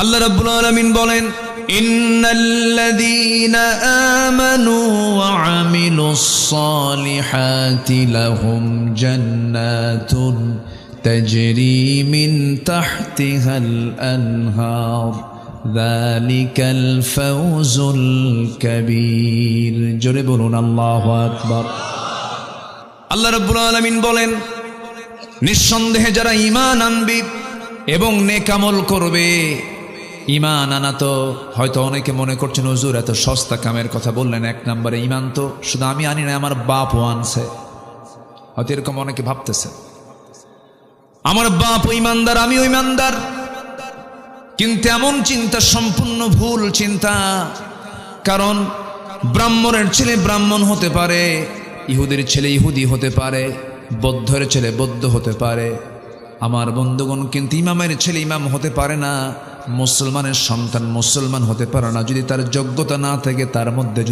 আল্লাহ রাব্বুল আলামিন বলেন, ইন্নাল্লাযীনা আমানু ওয়া আমিলুস সালিহাতি লাহুম জান্নাতুন তাজরি মিন তাহতিহাল আনহার যালিকাল ফাওজুল কাবীর। জোরে বলুন আল্লাহু আকবার। আল্লাহ রাব্বুল আলামিন বলেন, নিঃসন্দেহে যারা ঈমান আনবে এবং নেক আমল করবে। ঈমান আনা তো হয়তো অনেকে মনে করছেন হুজুর এত সস্তা কামের কথা বললেন, এক নম্বরে ঈমান তো শুধু আমি আনি না, আমার বাপও আনছে। হয়তো এরকম অনেকে ভাবতেছে আমার বাপ ঈমানদার, আমিও ঈমানদার। কিন্তু এমন চিন্তা সম্পূর্ণ ভুল চিন্তা। কারণ ব্রাহ্মণের ছেলে ব্রাহ্মণ হতে পারে, ইহুদির ছেলে ইহুদি হতে পারে, বৌদ্ধের ছেলে বৌদ্ধ হতে পারে। আমার বন্ধুগণ, কিন্তু ইমামের ছেলে ইমাম হতে পারে না, মুসলমানের সন্তান মুসলমান হতে পারে না যদি তার যোগ্যতা না থাকে, তার মধ্যে যদি